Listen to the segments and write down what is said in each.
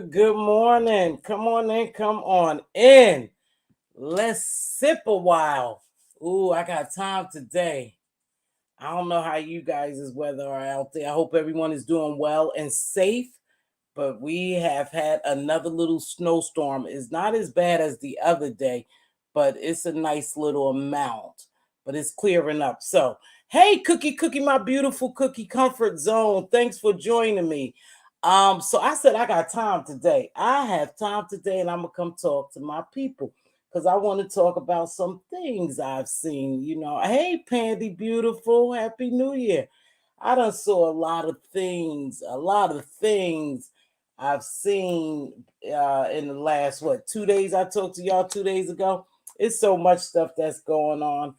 Good morning. Come on in, come on in. Let's sip a while. Ooh, I got time today. I don't know how you guys' weather are out there. I hope everyone is doing well and safe. But we have had another little snowstorm. It's not as bad as the other day, but it's a nice little amount. But it's clearing up. So, hey, Cookie, my beautiful Cookie Comfort Zone. Thanks for joining me. So I said I got time today. I have time today, and I'm gonna come talk to my people because I want to talk about some things I've seen. Hey, Pandy, beautiful, Happy New Year. I done saw a lot of things I've seen in the last 2 days. I talked to y'all 2 days ago. It's so much stuff that's going on.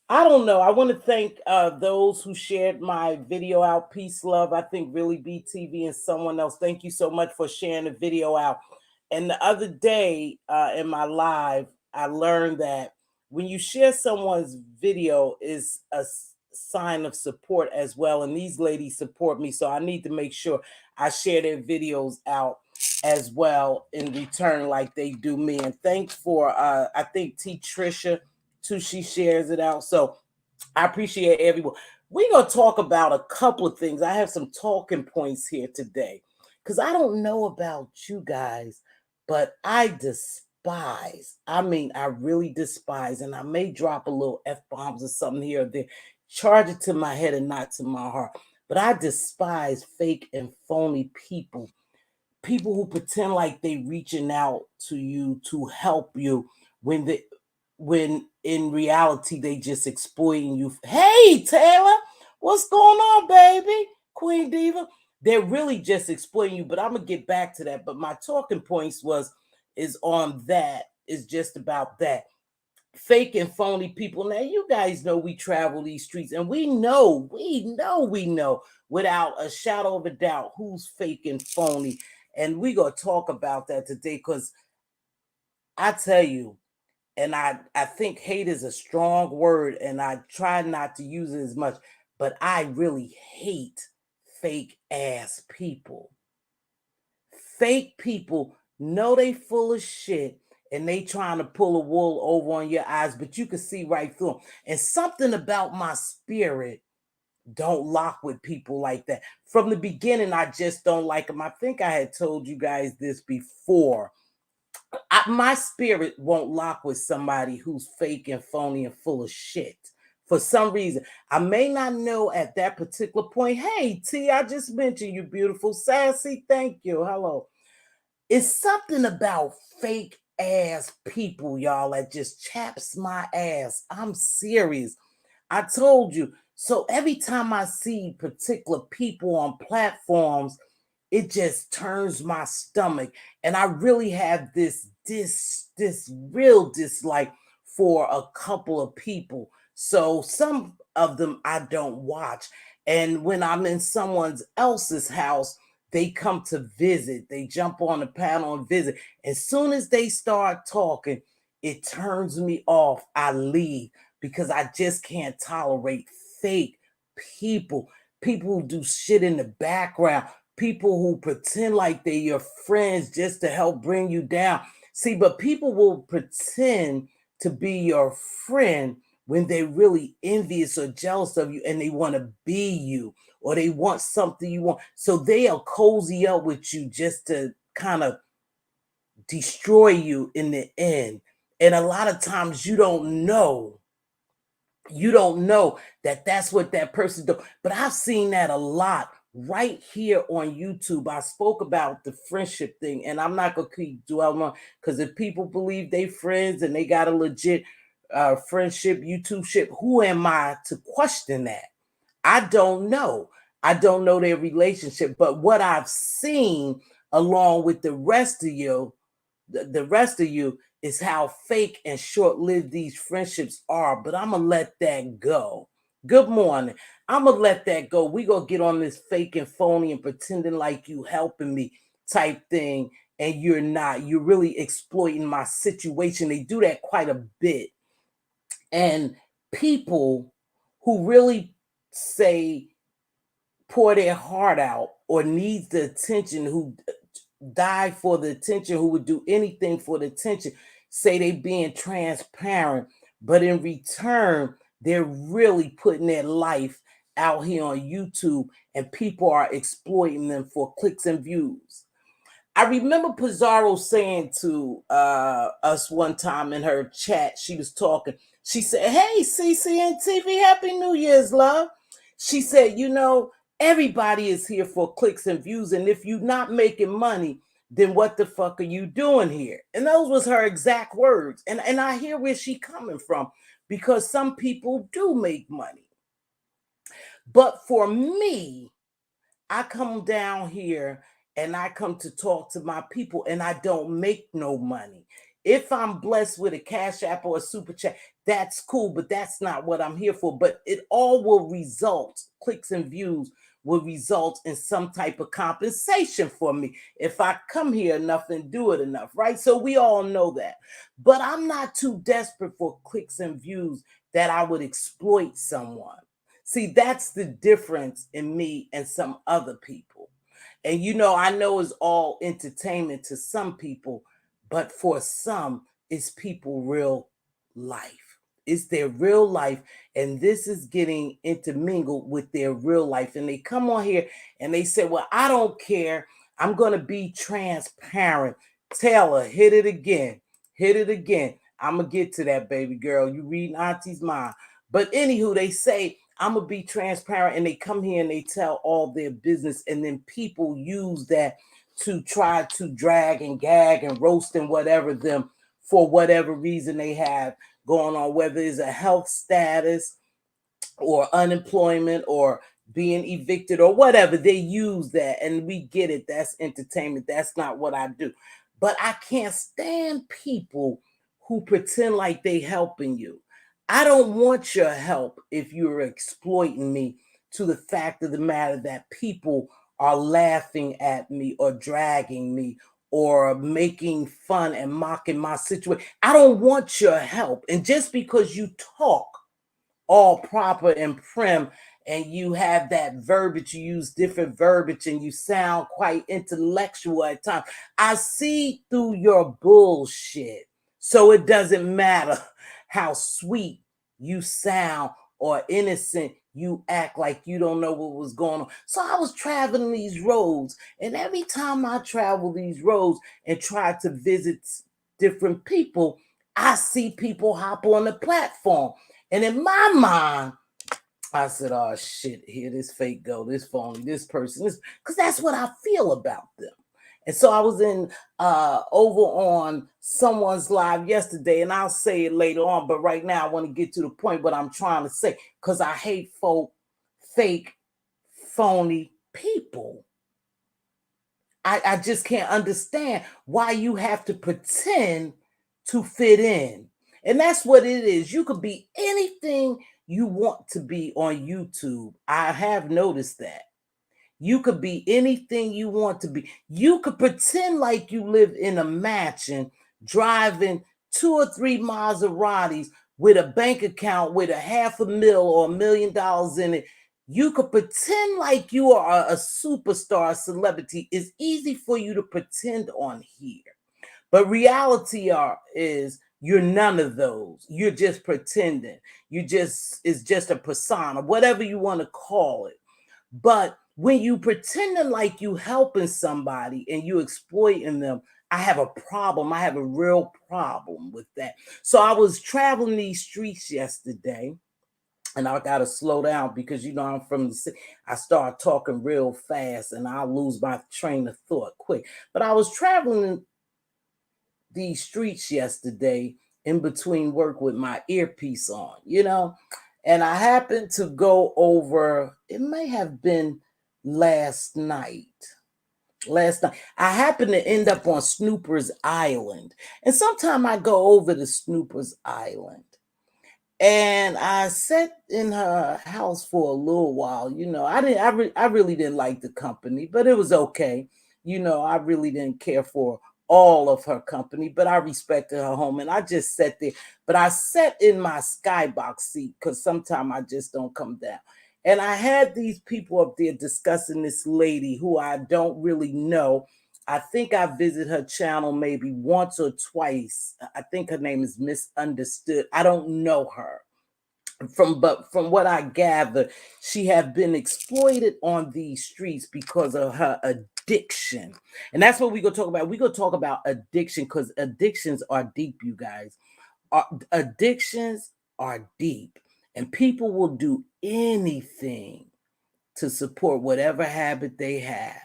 I don't know. I want to thank those who shared my video out. Peace, love. I think really BTV and someone else. Thank you so much for sharing the video out. And the other day in my live, I learned that when you share someone's video is a sign of support as well. And these ladies support me. So I need to make sure I share their videos out as well in return like they do me. And thanks for, I think T. Trisha, too, she shares it out. So I appreciate everyone. We're going to talk about a couple of things. I have some talking points here today because I don't know about you guys, but I despise. I really despise, and I may drop a little F-bombs or something here or there, charge it to my head and not to my heart. But I despise fake and phony people who pretend like they reaching out to you to help you when in reality they just exploiting you. Hey Taylor, what's going on, baby? Queen Diva. They're really just exploiting you, but I'm gonna get back to that. But my talking points is just about that. Fake and phony people. Now, you guys know we travel these streets and we know without a shadow of a doubt who's fake and phony. And we're going to talk about that today because I tell you, and I think hate is a strong word and I try not to use it as much, but I really hate fake ass people. Fake people know they full of shit and they trying to pull a wool over on your eyes, but you can see right through them. And something about my spirit don't lock with people like that. From the beginning, I just don't like them. I think I had told you guys this before. My spirit won't lock with somebody who's fake and phony and full of shit. For some reason, I may not know at that particular point. Hey, T, I just mentioned you, beautiful, sassy. Thank you. Hello. It's something about fake ass people, y'all, that just chaps my ass. I'm serious. I told you. So every time I see particular people on platforms, it just turns my stomach. And I really have this real dislike for a couple of people. So some of them I don't watch. And when I'm in someone else's house, they come to visit. They jump on the panel and visit. As soon as they start talking, it turns me off. I leave because I just can't tolerate fake people who do shit in the background, people who pretend like they're your friends just to help bring you down. See, but people will pretend to be your friend when they're really envious or jealous of you and they want to be you or they want something you want. So they'll cozy up with you just to kind of destroy you in the end. And a lot of times you don't know that that's what that person do. But I've seen that a lot right here on YouTube. I spoke about the friendship thing, and I'm not gonna keep dwelling on because if people believe they friends and they got a legit friendship, YouTube ship, who am I to question that? I don't know. I don't know their relationship, but what I've seen along with the rest of you, the rest of you is how fake and short-lived these friendships are. But I'm gonna let that go. Good morning. I'm gonna let that go. We gonna get on this fake and phony and pretending like you helping me type thing, and you're not. You're really exploiting my situation. They do that quite a bit. And people who really say pour their heart out or needs the attention, who die for the attention, who would do anything for the attention, say they being transparent, but in return, they're really putting their life out here on YouTube, and people are exploiting them for clicks and views. I remember Pizarro saying to us one time in her chat, she was talking. She said, "Hey, CCN TV, Happy New Year's, love." She said, everybody is here for clicks and views. And if you're not making money, then what the fuck are you doing here? And those was her exact words. And I hear where she coming from, because some people do make money. But for me, I come down here and I come to talk to my people, and I don't make no money. If I'm blessed with a cash app or a super chat, that's cool, but that's not what I'm here for. But it all will result, clicks and views will result in some type of compensation for me if I come here enough and do it enough, right? So we all know that. But I'm not too desperate for clicks and views that I would exploit someone. See, that's the difference in me and some other people. And I know it's all entertainment to some people, but for some, it's people real life. It's their real life, and this is getting intermingled with their real life. And they come on here and they say, "Well, I don't care. I'm going to be transparent." Taylor, hit it again. Hit it again. I'm going to get to that, baby girl. You reading Auntie's mind. But anywho, they say, "I'm going to be transparent," and they come here and they tell all their business, and then people use that to try to drag and gag and roast and whatever them for whatever reason they have going on, whether it's a health status or unemployment or being evicted or whatever. They use that, and we get it. That's entertainment. That's not what I do. But I can't stand people who pretend like they helping you. I don't want your help if you're exploiting me, to the fact of the matter that people are laughing at me or dragging me or making fun and mocking my situation. I don't want your help. And just because you talk all proper and prim, and you have that verbiage, you use different verbiage, and you sound quite intellectual at times, I see through your bullshit. So it doesn't matter how sweet you sound or innocent you act, like you don't know what was going on. So I was traveling these roads, and every time I travel these roads and try to visit different people, I see people hop on the platform. And in my mind, I said, "Oh shit, here this fake go, this phony, this person, this," because that's what I feel about them. And so I was in over on someone's live yesterday, and I'll say it later on, but right now I want to get to the point what I'm trying to say, because I hate fake, phony people. I just can't understand why you have to pretend to fit in. And that's what it is. You could be anything you want to be on YouTube. I have noticed that. You could be anything you want to be. You could pretend like you live in a mansion, driving 2 or 3 Maseratis with a bank account with $500,000 or $1 million in it. You could pretend like you are a superstar, a celebrity. It's easy for you to pretend on here. But reality is you're none of those. You're just pretending. It's just a persona, whatever you want to call it. But when you pretending like you helping somebody and you exploiting them, I have a problem. I have a real problem with that. So I was traveling these streets yesterday, and I got to slow down because I'm from the city. I start talking real fast and I'll lose my train of thought quick. But I was traveling these streets yesterday in between work with my earpiece on, and I happened to go over, it may have been last night, last night. I happened to end up on Snooper's Island. And sometime I go over to Snooper's Island. And I sat in her house for a little while. I really didn't like the company, but it was okay. I really didn't care for all of her company, but I respected her home, and I just sat there. But I sat in my skybox seat because sometimes I just don't come down. And I had these people up there discussing this lady who I don't really know. I think I visit her channel maybe once or twice. I think her name is Misunderstood. I don't know her. But from what I gather, she have been exploited on these streets because of her addiction. And that's what we're gonna talk about. We're gonna talk about addiction because addictions are deep, you guys. Addictions are deep, and people will do anything to support whatever habit they have.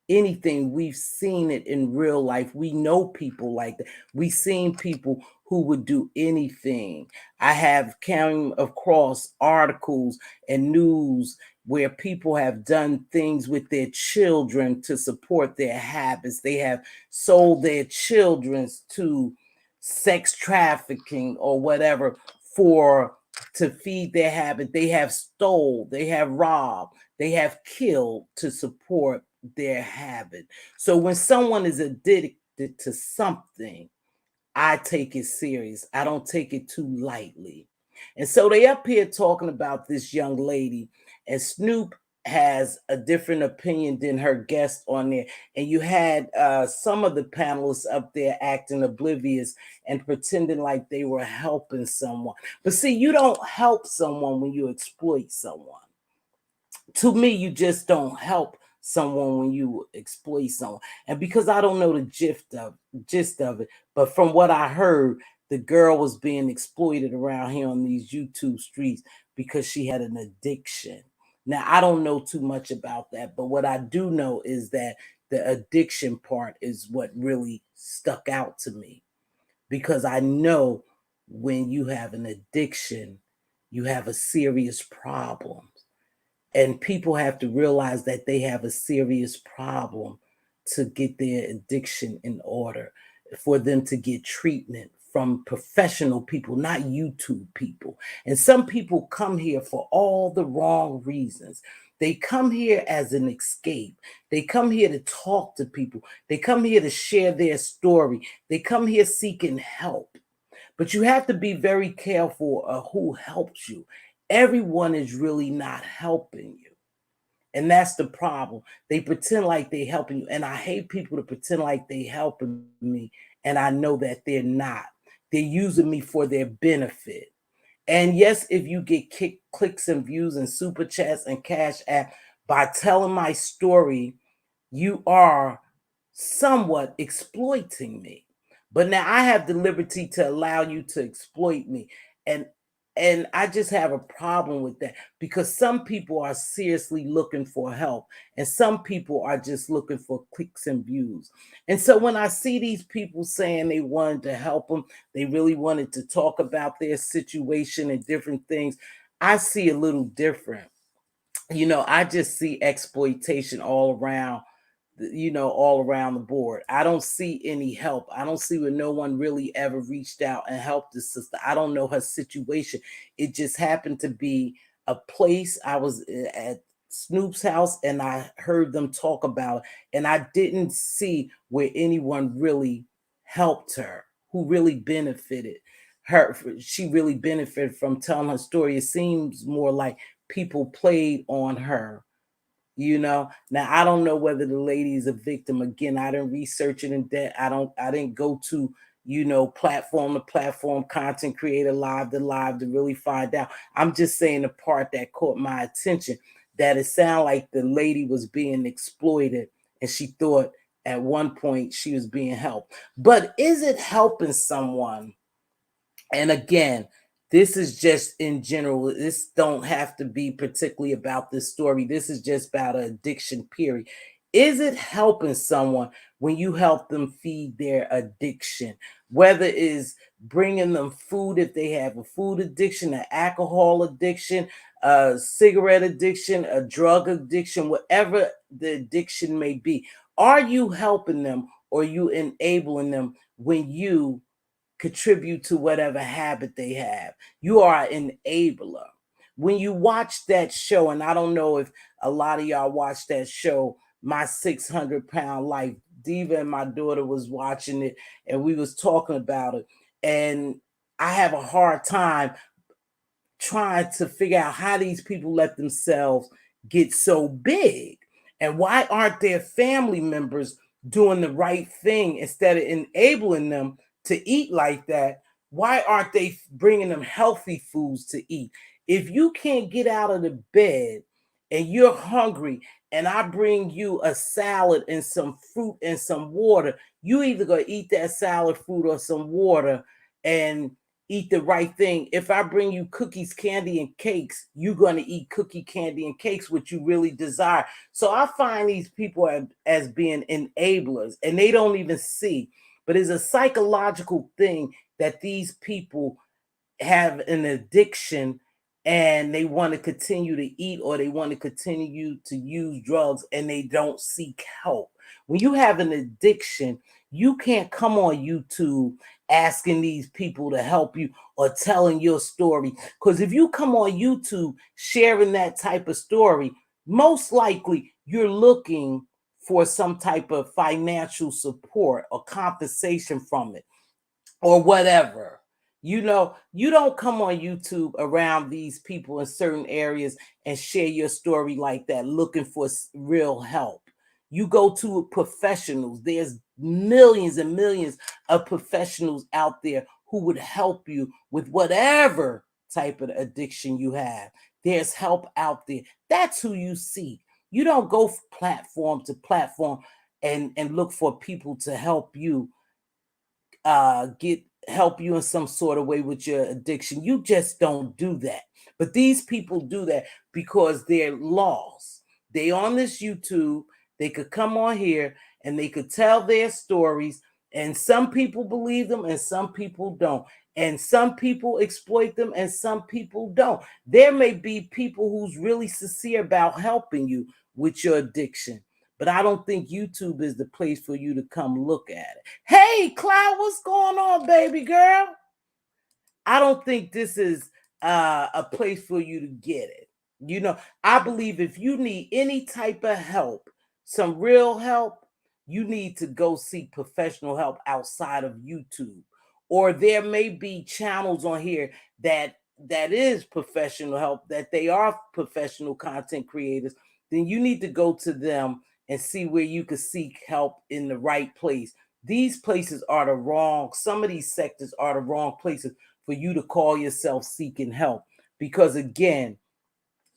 Anything. We've seen it in real life. We know people like that. We've seen people who would do anything. I have came across articles and news where people have done things with their children to support their habits. They have sold their children to sex trafficking or whatever for to feed their habit. They have stole, they have robbed, they have killed to support their habit. So when someone is addicted to something, I take it serious. I don't take it too lightly. And so they up here talking about this young lady, and Snoop has a different opinion than her guest on there. And you had some of the panelists up there acting oblivious and pretending like they were helping someone. But see, you don't help someone when you exploit someone. To me, you just don't help someone when you exploit someone. And because I don't know the gist of it, but from what I heard, the girl was being exploited around here on these YouTube streets because she had an addiction. Now, I don't know too much about that, but what I do know is that the addiction part is what really stuck out to me, because I know when you have an addiction, you have a serious problem. And people have to realize that they have a serious problem to get their addiction in order, for them to get treatment from professional people, not YouTube people. And some people come here for all the wrong reasons. They come here as an escape. They come here to talk to people. They come here to share their story. They come here seeking help. But you have to be very careful of who helps you. Everyone is really not helping you. And that's the problem. They pretend like they helping you. And I hate people to pretend like they helping me. And I know that they're not. They're using me for their benefit. And yes, if you get clicks and views and super chats and cash app by telling my story, you are somewhat exploiting me. But now I have the liberty to allow you to exploit me. And I just have a problem with that, because some people are seriously looking for help and some people are just looking for clicks and views. And so when I see these people saying they wanted to help them, they really wanted to talk about their situation and different things, I see a little different. I just see exploitation all around, all around the board. I don't see any help. I don't see where no one really ever reached out and helped the sister. I don't know her situation. It just happened to be a place. I was at Snoop's house and I heard them talk about it, and I didn't see where anyone really helped her, who really benefited her. She really benefited from telling her story. It seems more like people played on her. Now I don't know whether the lady is a victim. Again, I didn't research it in depth. I didn't go to platform to platform, content creator live to live to really find out. I'm just saying the part that caught my attention, that it sounded like the lady was being exploited and she thought at one point she was being helped. But is it helping someone? And again, this is just in general. This don't have to be particularly about this story. This is just about an addiction, period. Is it helping someone when you help them feed their addiction? Whether it's bringing them food if they have a food addiction, an alcohol addiction, a cigarette addiction, a drug addiction, whatever the addiction may be. Are you helping them, or are you enabling them when you contribute to whatever habit they have? You are an enabler. When you watch that show, and I don't know if a lot of y'all watch that show, My 600-Pound Life. Diva and my daughter was watching it, and we was talking about it. And I have a hard time trying to figure out how these people let themselves get so big, and why aren't their family members doing the right thing instead of enabling them to eat like that? Why aren't they bringing them healthy foods to eat? If you can't get out of the bed and you're hungry, and I bring you a salad and some fruit and some water, you either gonna eat that salad, fruit, or some water and eat the right thing. If I bring you cookies, candy, and cakes, you're going to eat cookie, candy, and cakes, what you really desire. So I find these people as being enablers, and they don't even see. But it's a psychological thing that these people have an addiction, and they want to continue to eat, or they want to continue to use drugs, and they don't seek help. When you have an addiction, you can't come on YouTube asking these people to help you or telling your story. Because if you come on YouTube sharing that type of story, most likely you're looking for some type of financial support or compensation from it, or whatever. You don't come on YouTube around these people in certain areas and share your story like that looking for real help. You go to professionals. There's millions and millions of professionals out there who would help you with whatever type of addiction you have. There's help out there. That's who you seek. You don't go platform to platform and look for people to help you get help you in some sort of way with your addiction. You just don't do that. But these people do that because they're lost. They on this YouTube, they could come on here and they could tell their stories, and some people believe them and some people don't. And some people exploit them and some people don't. There may be people who's really sincere about helping you with your addiction, but I don't think YouTube is the place for you to come look at it. Hey, Cloud, what's going on, baby girl? I don't think this is a place for you to get it. I believe if you need any type of help, some real help, you need to go seek professional help outside of YouTube. Or there may be channels on here that is professional help, that they are professional content creators. Then you need to go to them and see where you can seek help in the right place. These places are the wrong, some of these sectors are the wrong places for you to call yourself seeking help, because again,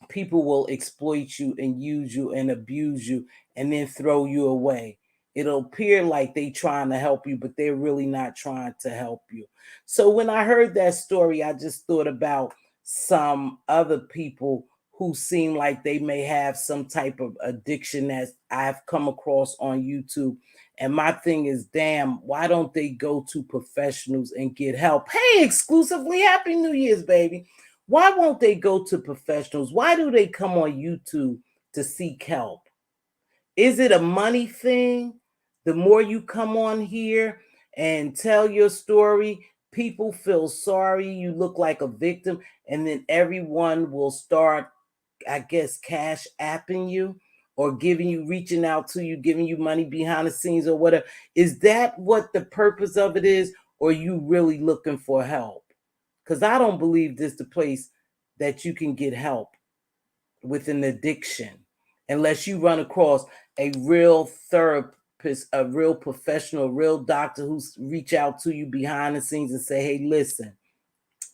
people will exploit you and use you and abuse you and then throw you away. It'll appear like they trying to help you, but they're really not trying to help you. So when I heard that story, I just thought about some other people who seem like they may have some type of addiction that I've come across on YouTube. And my thing is, damn, why don't they go to professionals and get help? Hey, exclusively, Happy New Year's, baby. Why won't they go to professionals? Why do they come on YouTube to seek help? Is it a money thing? The more you come on here and tell your story, people feel sorry. You look like a victim, and then everyone will start, I guess, cash apping you or reaching out to you, giving you money behind the scenes or whatever. Is that what the purpose of it is? Or are you really looking for help? Because I don't believe this is the place that you can get help with an addiction unless you run across a real therapist, a real professional, a real doctor who's reach out to you behind the scenes and say, hey, listen,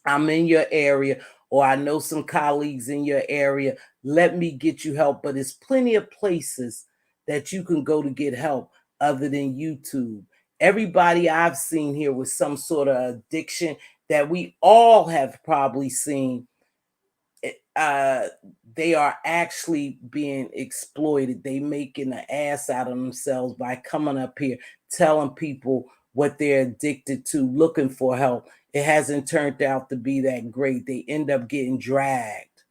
I'm in your area, or I know some colleagues in your area. Let me get you help. But there's plenty of places that you can go to get help other than YouTube. Everybody I've seen here with some sort of addiction that we all have probably seen, they are actually being exploited. They making an ass out of themselves by coming up here telling people what they're addicted to, looking for help. It hasn't turned out to be that great. They end up getting dragged,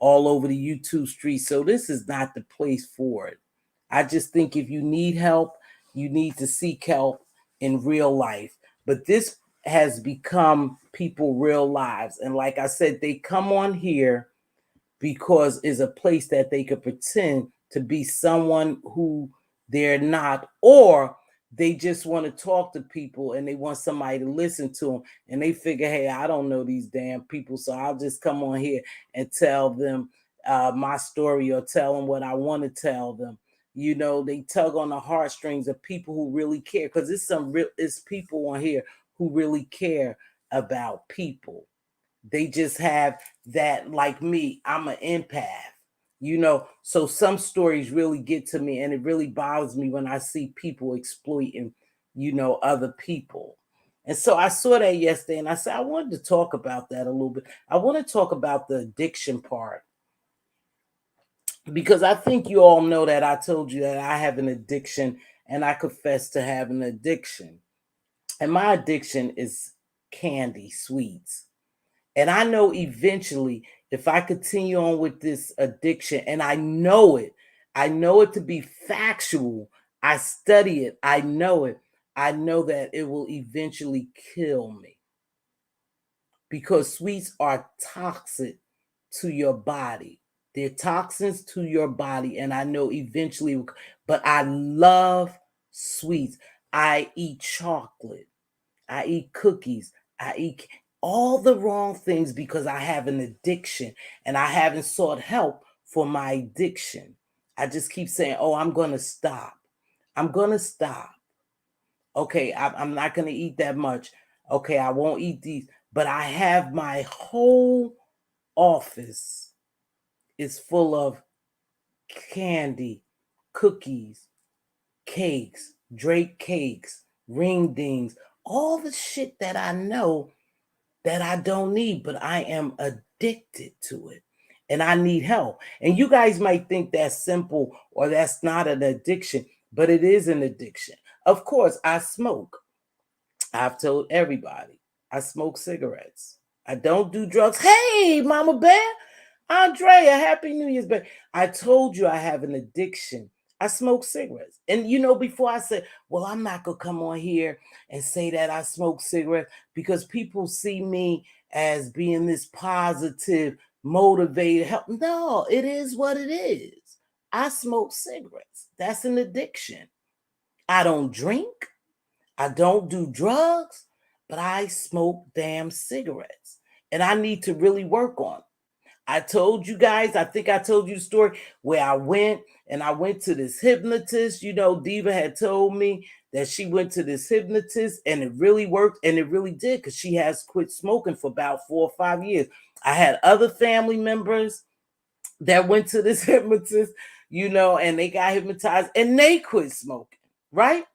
all over the YouTube street. So this is not the place for it. I just think if you need help, you need to seek help in real life. But this has become people real lives. And like I said, they come on here because it's a place that they could pretend to be someone who they're not, or they just want to talk to people and they want somebody to listen to them, and they figure, hey, I don't know these damn people, so I'll just come on here and tell them my story, or tell them what I want to tell them. You know, they tug on the heartstrings of people who really care, because it's people on here who really care about people. They just have that, like me, I'm an empath, you know. So some stories really get to me, and it really bothers me when I see people exploiting, you know, other people. And so I saw that yesterday, and I said I wanted to talk about that a little bit. I want to talk about the addiction part, because I think you all know that I told you that I have an addiction, and I confess to having an addiction. And my addiction is candy, sweets. And I know eventually, if I continue on with this addiction, and I know it to be factual, I study it, I know that it will eventually kill me, because sweets are toxic to your body. They're toxins to your body, and I know eventually, but I love sweets. I eat chocolate. I eat cookies. I eat all the wrong things because I have an addiction, and I haven't sought help for my addiction. I just keep saying, oh, I'm going to stop. I'm going to stop. Okay, I'm not going to eat that much. Okay, I won't eat these. But I have my whole office is full of candy, cookies, cakes, Drake cakes, ring dings, all the shit that I know that I don't need, but I am addicted to it, and I need help. And you guys might think that's simple, or that's not an addiction, but it is an addiction. Of course, I smoke. I've told everybody I smoke cigarettes. I don't do drugs. Hey, Mama Bear, Andrea, Happy New Year's, baby. I told you I have an addiction. I smoke cigarettes. And you know, before I said, well, I'm not going to come on here and say that I smoke cigarettes, because people see me as being this positive, motivated help. No, it is what it is. I smoke cigarettes. That's an addiction. I don't drink. I don't do drugs, but I smoke damn cigarettes. And I need to really work on it. I told you guys, I think I told you the story where I went to this hypnotist. You know, Diva had told me that she went to this hypnotist, and it really worked, and it really did, because she has quit smoking for about 4 or 5 years. I had other family members that went to this hypnotist, you know, and they got hypnotized and they quit smoking, right?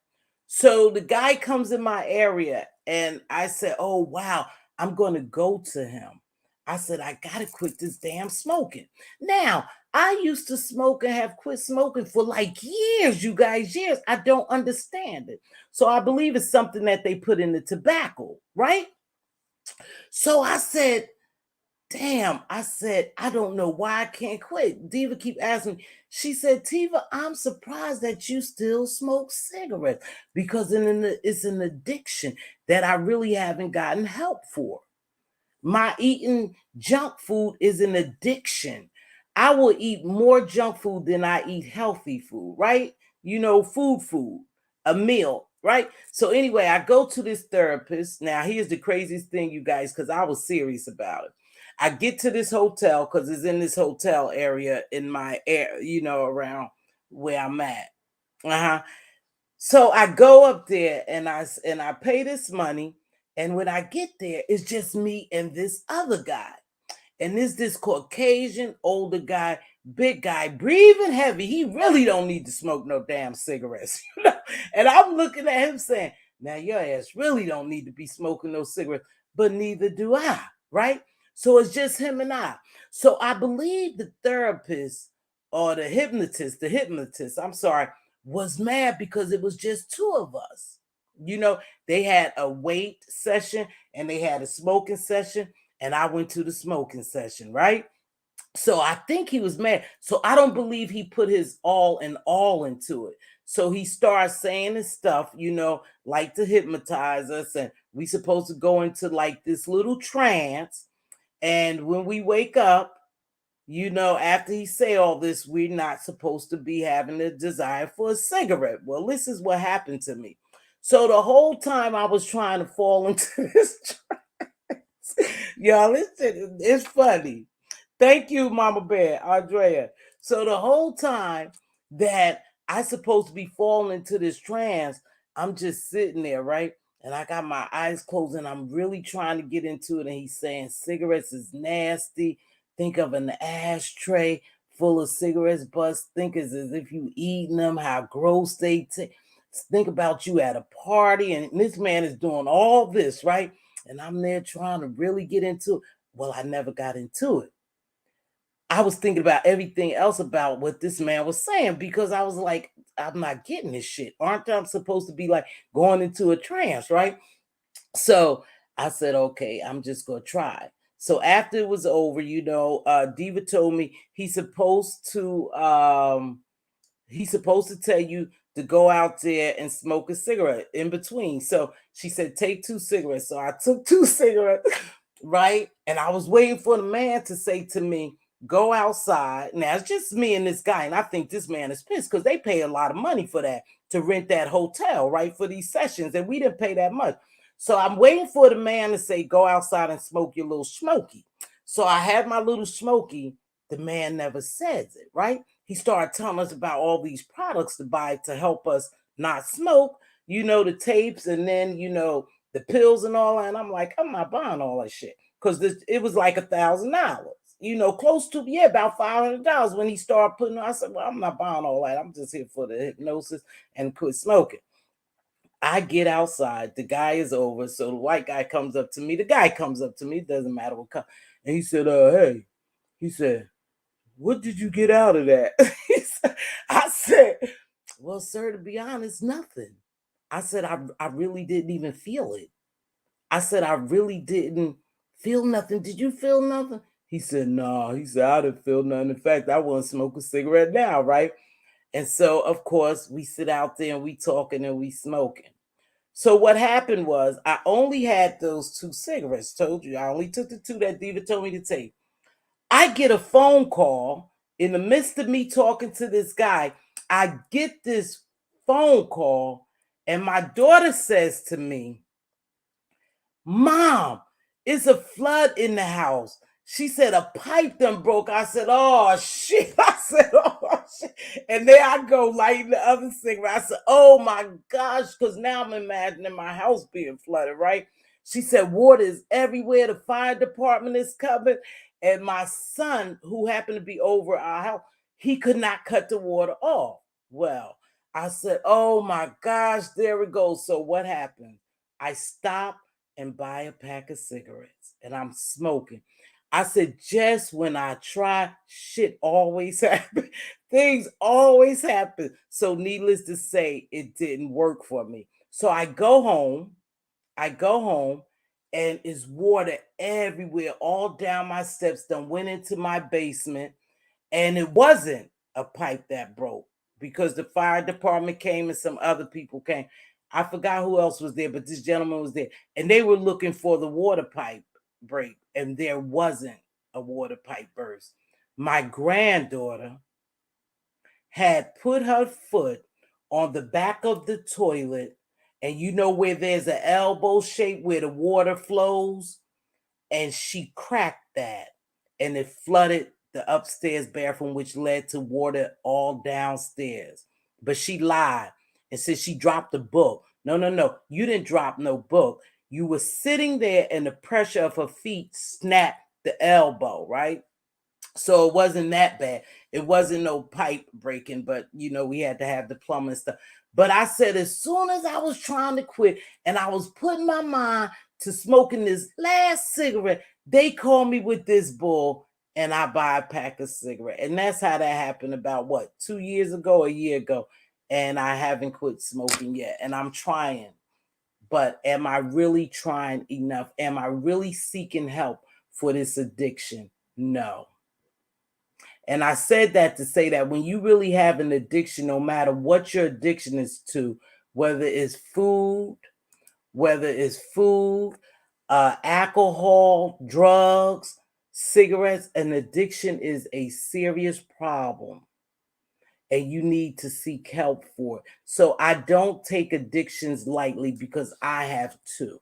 So the guy comes in my area, and I said, oh, wow, I'm going to go to him. I said, I got to quit this damn smoking. Now, I used to smoke and have quit smoking for like years, you guys, years. I don't understand it. So I believe it's something that they put in the tobacco, right? So I said, damn, I said, I don't know why I can't quit. Diva keep asking me. She said, Tiva, I'm surprised that you still smoke cigarettes, because it's an addiction that I really haven't gotten help for. My eating junk food is an addiction. I will eat more junk food than I eat healthy food, right? You know, food, a meal, right? So anyway, I go to this therapist. Now, here's the craziest thing, you guys, because I was serious about it. I get to this hotel, because it's in this hotel area in my air, you know, around where I'm at. Uh-huh. So I go up there, and I pay this money, and when I get there, it's just me and this other guy. And this Caucasian older guy, big guy, breathing heavy. He really don't need to smoke no damn cigarettes. You know? And I'm looking at him saying, now your ass really don't need to be smoking no cigarettes, but neither do I, right? So it's just him and I. So I believe the therapist, or the hypnotist, I'm sorry, was mad because it was just two of us. You know, they had a weight session and they had a smoking session, and I went to the smoking session, right? So I think he was mad. So I don't believe he put his all into it. So he starts saying his stuff, like to hypnotize us, and we supposed to go into like this little trance. And when we wake up, after he say all this, we're not supposed to be having a desire for a cigarette. Well, this is what happened to me. So the whole time I was trying to fall into this, y'all, it's funny. Thank you, Mama Bear, Andrea. So the whole time that I supposed to be falling into this trance, I'm just sitting there, right? And I got my eyes closed and I'm really trying to get into it. And he's saying cigarettes is nasty. Think of an ashtray full of cigarettes butts. Think as if you eating them, how gross they taste. Think about you at a party. And this man is doing all this, right? And I'm there trying to really get into it. Well, I never got into it. I was thinking about everything else about what this man was saying because I was like, I'm not getting this shit. Aren't I supposed to be like going into a trance, right? So I said, okay, I'm just gonna try. So after it was over, Diva told me he's supposed to tell you to go out there and smoke a cigarette in between. So she said, take 2 cigarettes. So I took 2 cigarettes, right? And I was waiting for the man to say to me, go outside. Now it's just me and this guy. And I think this man is pissed because they pay a lot of money for that to rent that hotel, right? For these sessions. And we didn't pay that much. So I'm waiting for the man to say, go outside and smoke your little smoky. So I had my little smoky. The man never says it, right? He started telling us about all these products to buy to help us not smoke, the tapes and then, the pills and all that. And I'm like, I'm not buying all that shit because it was like $1,000, close to, about $500 when he started putting on. I said, well, I'm not buying all that. I'm just here for the hypnosis and quit smoking. I get outside. The guy is over. So the white guy comes up to me. The guy comes up to me. It doesn't matter what comes. And he said, hey, he said, what did you get out of that? I said, well, sir, to be honest, nothing. I said, I really didn't even feel it. I said, I really didn't feel nothing. Did you feel nothing? He said, no. He said, I didn't feel nothing. In fact, I want to smoke a cigarette now, right? And so, of course, we sit out there and we talking and we smoking. So what happened was I only had those 2 cigarettes. Told you, I only took the 2 that Diva told me to take. I get a phone call in the midst of me talking to this guy. I get this phone call, and my daughter says to me, Mom, it's a flood in the house. She said a pipe done broke. I said, oh shit. I said, oh shit. And there I go lighting the other cigarette. I said, oh my gosh, because now I'm imagining my house being flooded, right? She said, water is everywhere. The fire department is coming. And my son, who happened to be over our house, he could not cut the water off. Well, I said, oh my gosh, there it goes. So what happened? I stopped and buy a pack of cigarettes and I'm smoking. I said, just when I try, shit always happens. Things always happen. So needless to say, it didn't work for me. So I go home, and it's water everywhere, all down my steps, then went into my basement. And it wasn't a pipe that broke because the fire department came and some other people came. I forgot who else was there, but this gentleman was there. And they were looking for the water pipe break, and there wasn't a water pipe burst. My granddaughter had put her foot on the back of the toilet, and you know where there's an elbow shape where the water flows, and she cracked that, and it flooded the upstairs bathroom, which led to water all downstairs. But she lied and said she dropped a book. No, no, no. You didn't drop no book. You were sitting there, and the pressure of her feet snapped the elbow, right? So it wasn't that bad. It wasn't no pipe breaking, but we had to have the plumbing stuff. But I said, as soon as I was trying to quit and I was putting my mind to smoking this last cigarette, they called me with this bull and I buy a pack of cigarette. And that's how that happened about 2 years ago, a year ago. And I haven't quit smoking yet. And I'm trying. But am I really trying enough? Am I really seeking help for this addiction? No. And I said that to say that when you really have an addiction, no matter what your addiction is to, whether it's food, whether it's food, alcohol, drugs, cigarettes, an addiction is a serious problem and you need to seek help for it. So I don't take addictions lightly because I have two,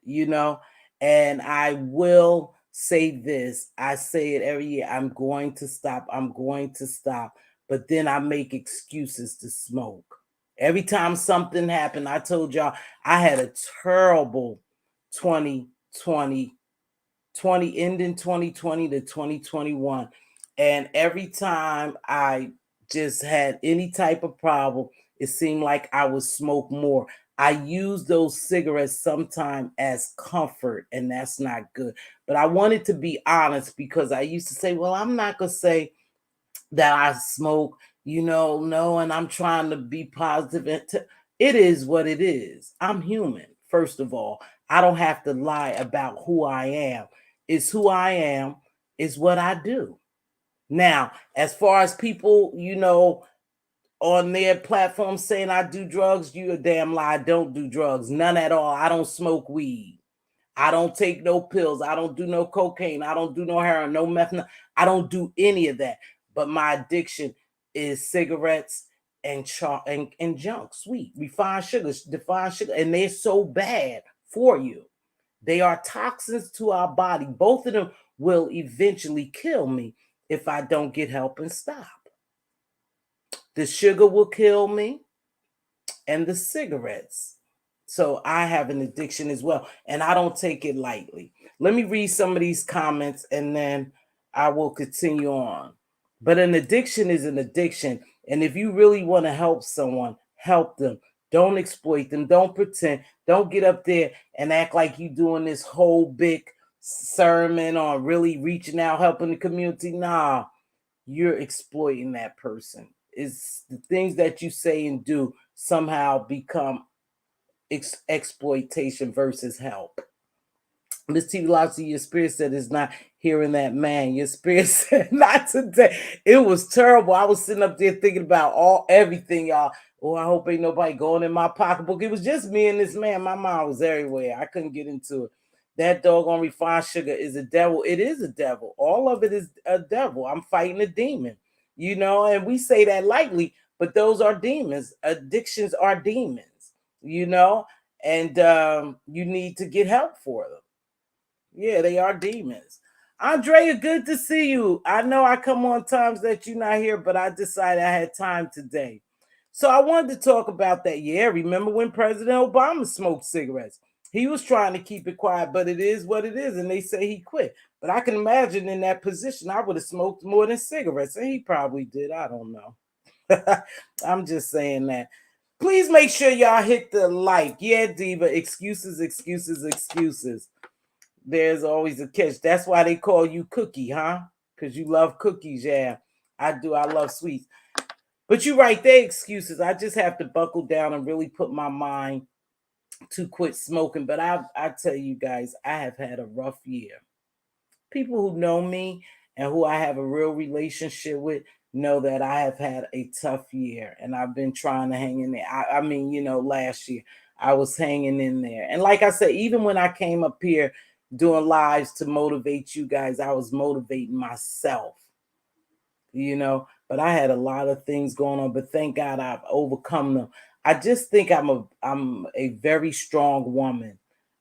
you know, and I will say this. I say it every year. I'm going to stop. I'm going to stop. But then I make excuses to smoke. Every time something happened, I told y'all I had a terrible 2020, ending 2020 to 2021. And every time I just had any type of problem, it seemed like I would smoke more. I use those cigarettes sometime as comfort, and that's not good. But I wanted to be honest because I used to say, well, I'm not going to say that I smoke, no, and I'm trying to be positive. It is what it is. I'm human, first of all. I don't have to lie about who I am. It's who I am, it's what I do. Now, as far as people, on their platform saying I do drugs, you a damn lie. I don't do drugs, none at all. I don't smoke weed. I don't take no pills. I don't do no cocaine. I don't do no heroin, no meth. I don't do any of that. But my addiction is cigarettes and and junk, sweet, refined sugars, defined sugar, and they're so bad for you. They are toxins to our body. Both of them will eventually kill me if I don't get help and stop. The sugar will kill me, and the cigarettes. So I have an addiction as well, and I don't take it lightly. Let me read some of these comments and then I will continue on. But an addiction is an addiction. And if you really want to help someone, help them. Don't exploit them. Don't pretend. Don't get up there and act like you doing this whole big sermon on really reaching out, helping the community. Nah, you're exploiting that person. It's the things that you say and do somehow become exploitation versus help. Mz.Teavalocity, your spirit said is not hearing that man. Your spirit said not today. It was terrible. I was sitting up there thinking about everything, y'all. Oh, I hope ain't nobody going in my pocketbook. It was just me and this man. My mind was everywhere. I couldn't get into it. That doggone refined sugar is a devil. It is a devil. All of it is a devil. I'm fighting a demon, and we say that lightly, but those are demons. Addictions are demons, and you need to get help for them. Yeah, they are demons. Andrea, good to see you. I know I come on times that you're not here, but I decided I had time today. So I wanted to talk about that. Yeah, remember when President Obama smoked cigarettes? He was trying to keep it quiet, but it is what it is. And they say he quit. But I can imagine in that position, I would have smoked more than cigarettes. And he probably did. I don't know. I'm just saying that. Please make sure y'all hit the like. Yeah, Diva, excuses, excuses, excuses. There's always a catch. That's why they call you Cookie, huh? Because you love cookies. Yeah, I do. I love sweets. But you're right, they're excuses. I just have to buckle down and really put my mind to quit smoking. But I tell you guys, I have had a rough year. People who know me and who I have a real relationship with know that I have had a tough year and I've been trying to hang in there. I mean, last year I was hanging in there. And like I said, even when I came up here doing lives to motivate you guys, I was motivating myself, but I had a lot of things going on, but thank God I've overcome them. I just think I'm a very strong woman.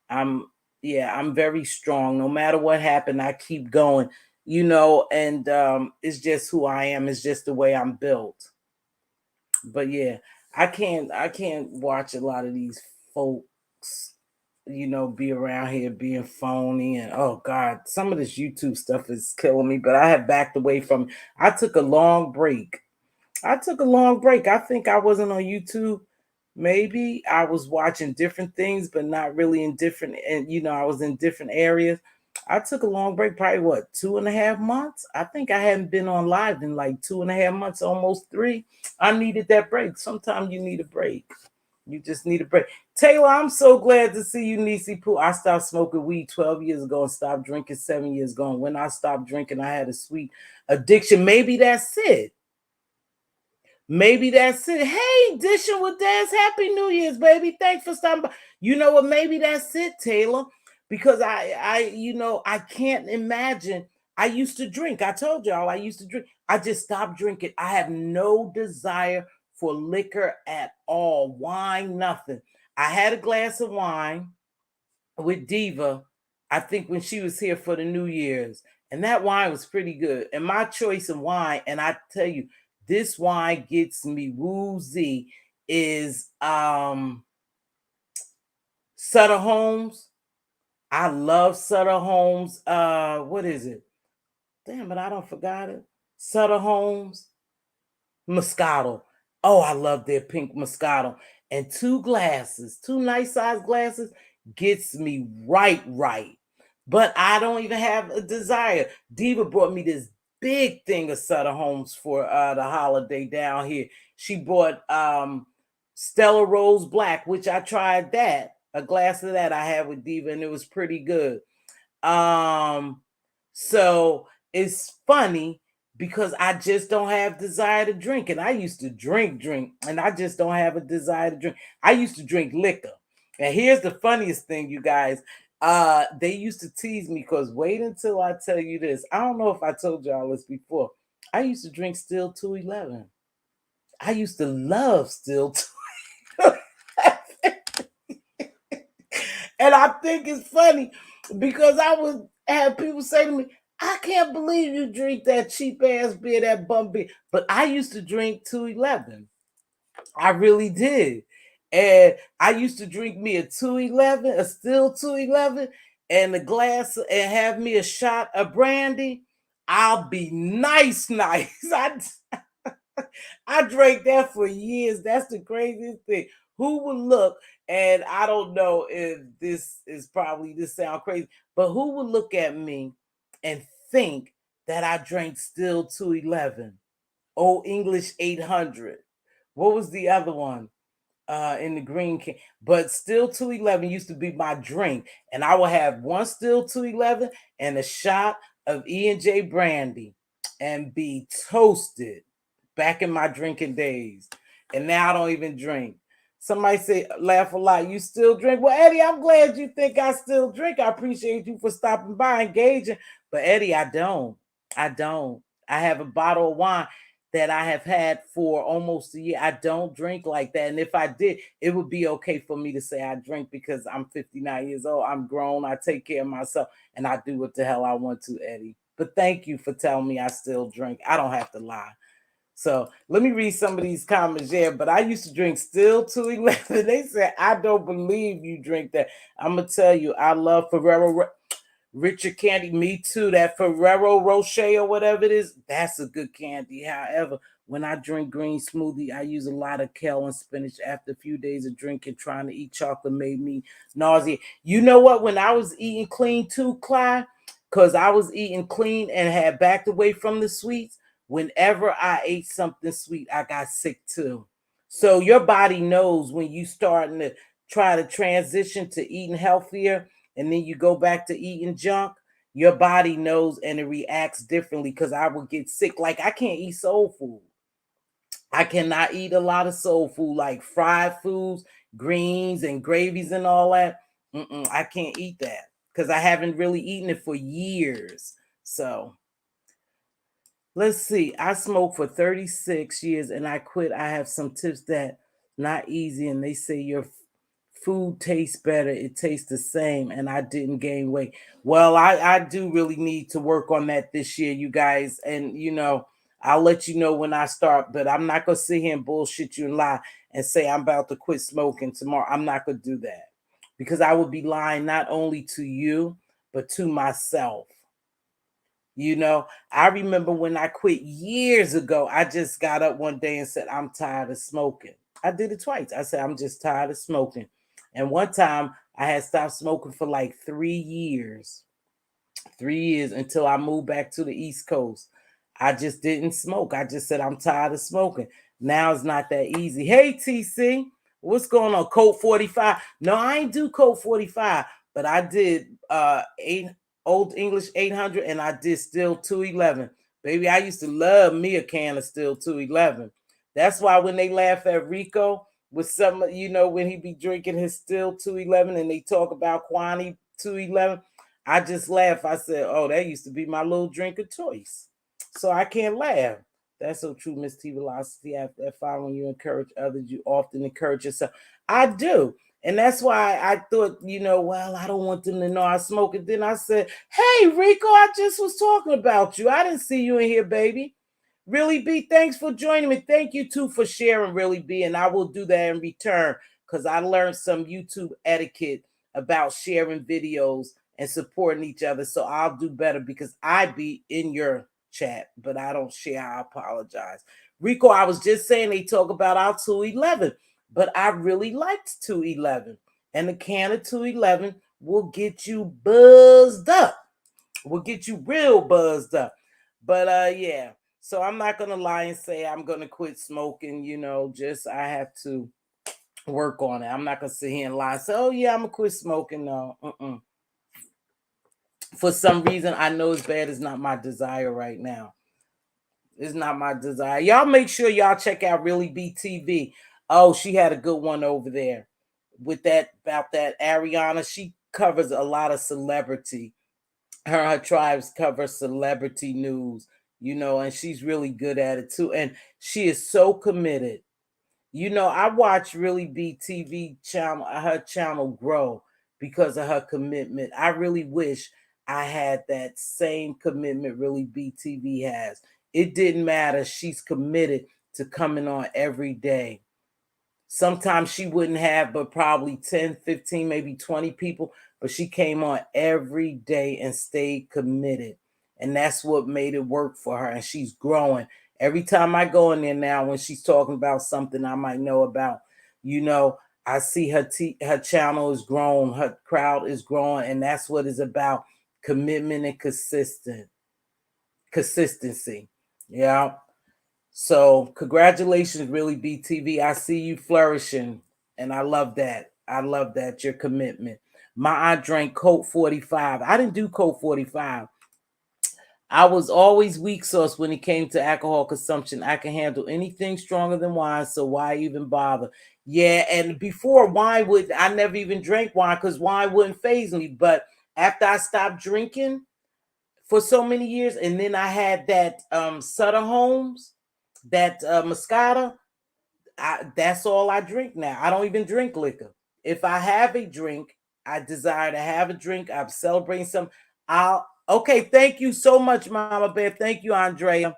I'm very strong. No matter what happened, I keep going, and it's just who I am. It's just the way I'm built. But yeah, I can't watch a lot of these folks, be around here being phony, and oh God, some of this YouTube stuff is killing me, but I have backed away from it. I took a long break. I think I wasn't on YouTube. Maybe I was watching different things, but not really in different, and I was in different areas. I took a long break, probably what, 2.5 months? I think I hadn't been on live in like 2.5 months, almost 3. I needed that break. Sometimes you need a break, You just need a break. Taylor, I'm so glad to see you, Niecy Pooh. I stopped smoking weed 12 years ago and stopped drinking 7 years ago. And when I stopped drinking, I had a sweet addiction. Maybe that's it. Maybe that's it. Hey, dishing with Daz. Happy New Year's, baby. Thanks for stopping by. You know what? Maybe that's it, Taylor. Because I can't imagine. I used to drink. I told y'all I used to drink. I just stopped drinking. I have no desire for liquor at all. Wine, nothing. I had a glass of wine with Diva, I think when she was here for the New Year's. And that wine was pretty good. And my choice of wine, and I tell you, this wine gets me woozy, is Sutter Homes. I love Sutter Homes. What is it? Damn it, I don't forgot it. Sutter Homes Moscato. Oh, I love their pink Moscato. And two nice size glasses gets me right. But I don't even have a desire. Diva brought me this big thing of Sutter Homes for the holiday down here. She brought Stella Rose Black, which I tried that. A glass of that I had with Diva, and it was pretty good. So it's funny because I just don't have desire to drink. And I used to drink, and I just don't have a desire to drink. I used to drink liquor. And here's the funniest thing, you guys. They used to tease me because wait until I tell you this. I don't know if I told y'all this before. I used to drink Still 211. I used to love Still 211. And I think it's funny because I would have people say to me, I can't believe you drink that cheap ass beer, that bum beer. But I used to drink 211. I really did. And I used to drink me a 211, a Still 211, and a glass, and have me a shot of brandy. I'll be nice. I drank that for years. That's the craziest thing. Who would look, and I don't know if this sound crazy, but who would look at me and think that I drank Still 211, Old English 800? What was the other one? In the green can, but Still 211 used to be my drink, and I would have one Still 211 and a shot of E&J brandy and be toasted back in my drinking days. And now I don't even drink. Somebody say, laugh a lot, you still drink? Well, Eddie, I'm glad you think I still drink. I appreciate you for stopping by, engaging. But Eddie, I don't. I have a bottle of wine that I have had for almost a year. I don't drink like that. And if I did, it would be okay for me to say I drink because I'm 59 years old. I'm grown. I take care of myself and I do what the hell I want to, Eddie. But thank you for telling me I still drink. I don't have to lie. So let me read some of these comments. Yeah, but I used to drink Still 211. They said, I don't believe you drink that. I'm going to tell you, I love Ferrero Richard candy. Me too. That Ferrero Rocher or whatever it is, that's a good candy. However, when I drink green smoothie, I use a lot of kale and spinach. After a few days of drinking, trying to eat chocolate made me nauseous. You know what? When I was eating clean too, Clyde, because I was eating clean and had backed away from the sweets, whenever I ate something sweet, I got sick too. So your body knows when you starting to try to transition to eating healthier and then you go back to eating junk, your body knows and it reacts differently because I would get sick. Like I can't eat soul food. I cannot eat a lot of soul food like fried foods, greens and gravies and all that. I can't eat that because I haven't really eaten it for years. So let's see. I smoked for 36 years and I quit. I have some tips that not easy and they say your food tastes better. It tastes the same and I didn't gain weight. Well, I do really need to work on that this year, you guys. And, I'll let you know when I start, but I'm not going to sit here and bullshit you and lie and say I'm about to quit smoking tomorrow. I'm not going to do that because I would be lying not only to you, but to myself. I remember when I quit years ago, I just got up one day and said, I'm tired of smoking. I did it twice. I said, I'm just tired of smoking. And one time I had stopped smoking for like 3 years. 3 years until I moved back to the East Coast. I just didn't smoke. I just said, I'm tired of smoking. Now it's not that easy. Hey, TC, What's going on? Colt 45. No, I ain't do Colt 45, but I did eight Old English 800 and I did still 211. Baby, I used to love me a can of still 211. That's why when they laugh at Rico with some, when he be drinking his still 211 and they talk about Kwani 211, I just laugh. I said, oh, that used to be my little drink of choice. So I can't laugh. That's so true, Mz.Teavalocity. After following you encourage others, you often encourage yourself. I do. And that's why I thought, well, I don't want them to know I smoke it. Then I said, hey, Rico, I just was talking about you. I didn't see you in here, baby. Really B, thanks for joining me. Thank you too for sharing, Really B. And I will do that in return because I learned some YouTube etiquette about sharing videos and supporting each other. So I'll do better because I be in your chat, but I don't share. I apologize. Rico, I was just saying they talk about our 211, but I really liked 211. And the can of 211 will get you buzzed up. Will get you real buzzed up. But yeah. So I'm not gonna lie and say I'm gonna quit smoking, just I have to work on it. I'm not gonna sit here and lie and say, oh yeah, I'm gonna quit smoking. No. For some reason, I know it's bad. It's not my desire right now. It's not my desire. Y'all make sure y'all check out Really B TV. Oh, she had a good one over there with that about that Ariana. She covers a lot of celebrity. Her tribes cover celebrity news, and she's really good at it too. And she is so committed. I watch Really B TV channel, her channel grow because of her commitment. I really wish I had that same commitment Really B TV has. It didn't matter. She's committed to coming on every day. Sometimes she wouldn't have but probably 10, 15, maybe 20 people, but she came on every day and stayed committed. And that's what made it work for her. And she's growing. Every time I go in there now, when she's talking about something I might know about, I see her channel is grown, her crowd is growing, and that's what it's about. Commitment and consistency. Yeah. So congratulations, Really BTV. I see you flourishing, and I love that. I love that, your commitment. My aunt drank Coke 45. I didn't do Coke 45. I was always weak sauce when it came to alcohol consumption. I can handle anything stronger than wine, so why even bother? Yeah, and before I never even drank wine because wine wouldn't faze me. But after I stopped drinking for so many years, and then I had that Sutter Homes, that Moscato, that's all I drink now. I don't even drink liquor. If I have a drink, I desire to have a drink. I'm celebrating some. Okay. Thank you so much, Mama Bear. Thank you, Andrea.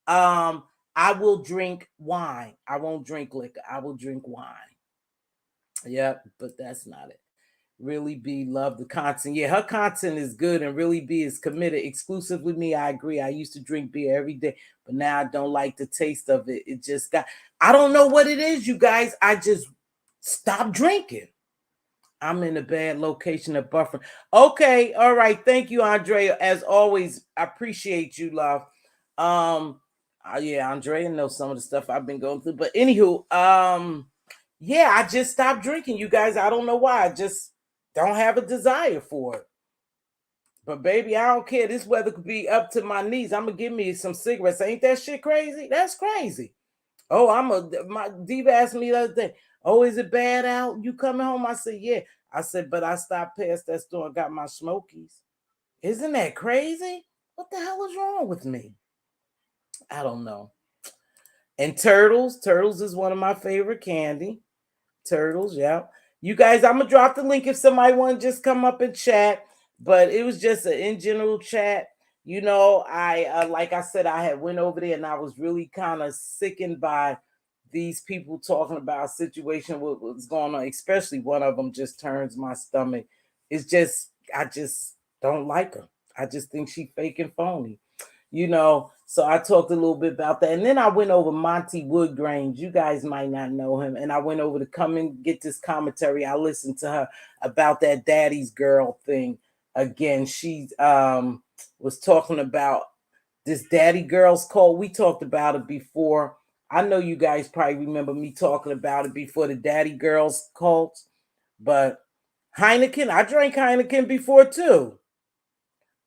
I will drink wine. I won't drink liquor. I will drink wine. Yep, but that's not it. Really B love the content. Yeah, her content is good, and Really B is committed exclusively me. I agree. I used to drink beer every day, but now I don't like the taste of it. It just I don't know what it is, you guys. I just stopped drinking. I'm in a bad location of buffering. Okay, all right. Thank you, Andrea. As always, I appreciate you, love. Yeah, Andrea knows some of the stuff I've been going through. But anywho, yeah, I just stopped drinking, you guys. I don't know why. I just don't have a desire for it. But baby, I don't care. This weather could be up to my knees. I'm gonna give me some cigarettes. Ain't that shit crazy? That's crazy. Oh, my diva asked me the other day, oh, is it bad out? You coming home? I said, yeah. I said, but I stopped past that store and got my smokies. Isn't that crazy? What the hell is wrong with me? I don't know. And Turtles is one of my favorite candy. Turtles, yeah. You guys, I'm gonna drop the link if somebody want to just come up and chat. But it was just an in general chat. I like I said, I had went over there and I was really kind of sickened by these people talking about a situation what was going on. Especially one of them just turns my stomach. It's just I just don't like her. I just think she fake and phony. So I talked a little bit about that. And then I went over Monty Woodgrange. You guys might not know him. And I went over to come and get this commentary. I listened to her about that daddy's girl thing. Again, she was talking about this daddy girl's code. We talked about it before. I know you guys probably remember me talking about it before the Daddy Girls cult, but Heineken, I drank Heineken before too.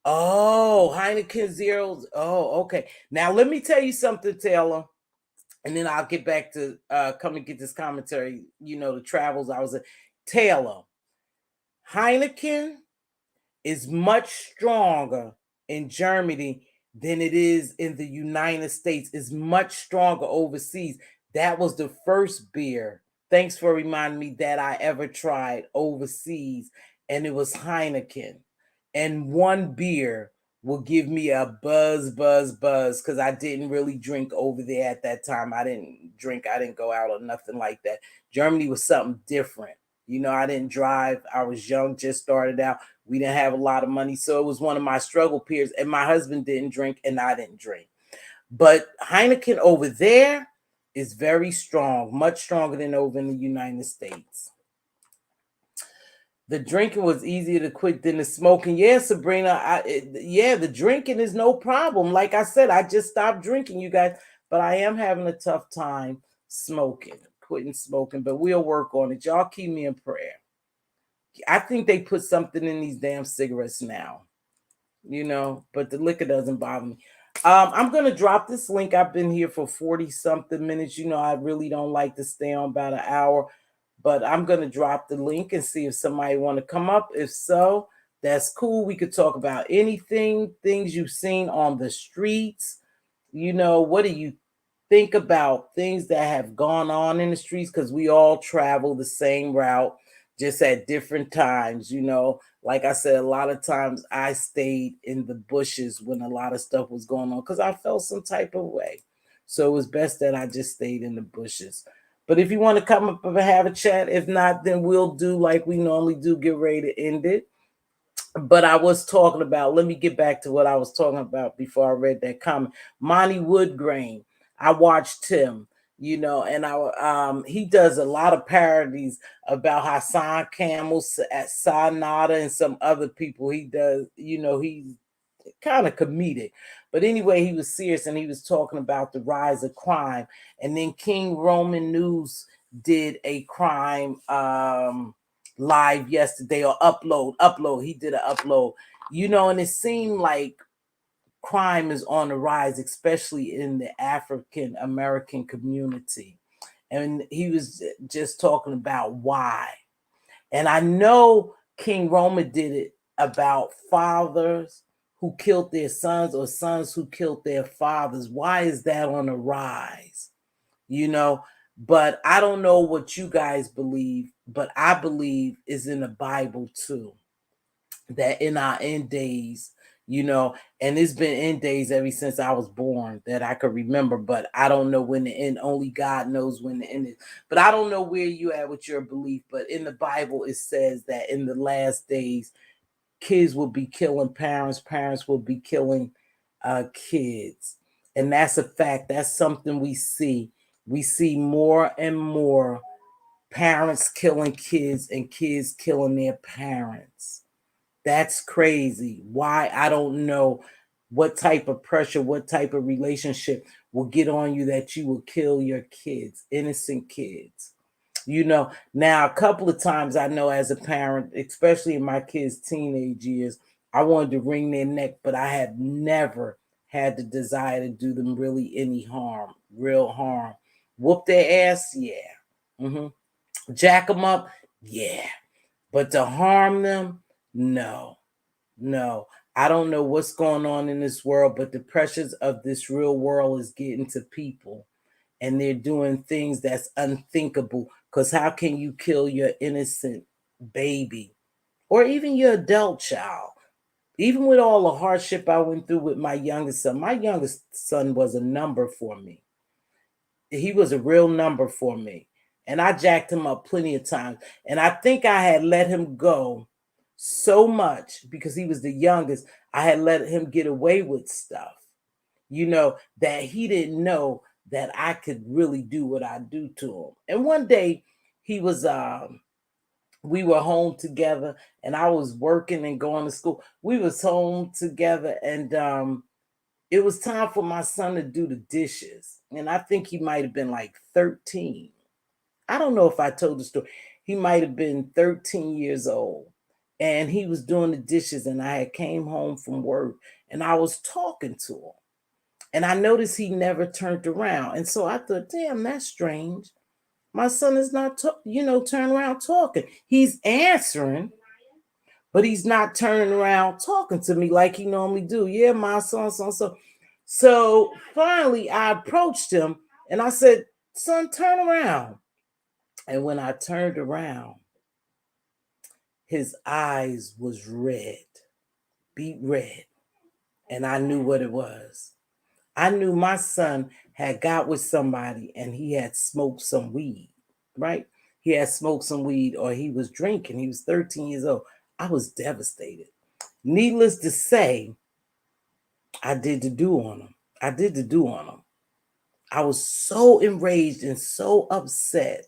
Oh, Heineken Zeros. Oh, okay. Now let me tell you something, Taylor, and then I'll get back to come and get this commentary. You know, the travels I was in. Taylor, Heineken is much stronger in Germany than it is in the United States. It's much stronger overseas. That was the first beer. Thanks for reminding me that I ever tried overseas, and it was Heineken. And one beer will give me a buzz, because I didn't really drink over there at that time. I didn't go out or nothing like that. Germany was something different. You know, I didn't drive. I was young, just started out. We didn't have a lot of money. So it was one of my struggle periods. And my husband didn't drink and I didn't drink. But Heineken over there is very strong, much stronger than over in the United States. The drinking was easier to quit than the smoking. Yeah, Sabrina. The drinking is no problem. Like I said, I just stopped drinking, you guys. But I am having a tough time quitting smoking. But we'll work on it. Y'all keep me in prayer. I think they put something in these damn cigarettes now, but the liquor doesn't bother me. I'm going to drop this link. I've been here for 40 something minutes. I really don't like to stay on about an hour, but I'm going to drop the link and see if somebody want to come up. If so, that's cool. We could talk about anything, things you've seen on the streets. What do you think about things that have gone on in the streets? Because we all travel the same route, just at different times. Like I said, a lot of times I stayed in the bushes when a lot of stuff was going on because I felt some type of way. So it was best that I just stayed in the bushes. But if you want to come up and have a chat, if not, then we'll do like we normally do, get ready to end it. But I was talking about, let me get back to what I was talking about before I read that comment. Monty Woodgrain, I watched him, and he does a lot of parodies about Hassan Camel, at Sanada, and some other people. He does, he's kind of comedic. But anyway, he was serious and he was talking about the rise of crime. And then King Roman News did a crime live yesterday, or upload. He did an upload, and it seemed like crime is on the rise, especially in the African American community. And he was just talking about why. And I know King Roman did it about fathers who killed their sons or sons who killed their fathers. Why is that on the rise? But I don't know what you guys believe, but I believe is in the Bible too, that in our end days, and it's been end days ever since I was born that I could remember, but I don't know when the end, only God knows when the end is. But I don't know where you at with your belief, but in the Bible, it says that in the last days, kids will be killing parents, parents will be killing kids. And that's a fact. That's something we see. We see more and more parents killing kids and kids killing their parents. That's crazy. Why? I don't know what type of pressure, what type of relationship will get on you that you will kill your kids, innocent kids. Now a couple of times I know as a parent, especially in my kids' teenage years, I wanted to wring their neck, but I have never had the desire to do them really any harm, real harm. Whoop their ass, yeah. Jack them up, yeah. But to harm them, no. No, I don't know what's going on in this world, but the pressures of this real world is getting to people, and they're doing things that's unthinkable. Because how can you kill your innocent baby or even your adult child? Even with all the hardship I went through with my youngest son was a number for me. He was a real number for me. And I jacked him up plenty of times. And I think I had let him go so much because he was the youngest. I had let him get away with stuff, that he didn't know that I could really do what I do to him. And one day he was, we were home together and I was working and going to school. We was home together and, it was time for my son to do the dishes. and I think he might have been like 13. I don't know if I told the story. He might have been 13 years old, and he was doing the dishes, and I had came home from work, and I was talking to him, and I noticed he never turned around, and so I thought, damn, that's strange. My son is not, turning around talking. He's answering, but he's not turning around talking to me like he normally do. Yeah, my son, so. So finally, I approached him, and I said, "Son, turn around." And when I turned around, his eyes was red, beet red, and I knew what it was. I knew my son had got with somebody and he had smoked some weed, right? He had smoked some weed or he was drinking. He was 13 years old. I was devastated. Needless to say, I did the do on him. I did the do on him. I was so enraged and so upset.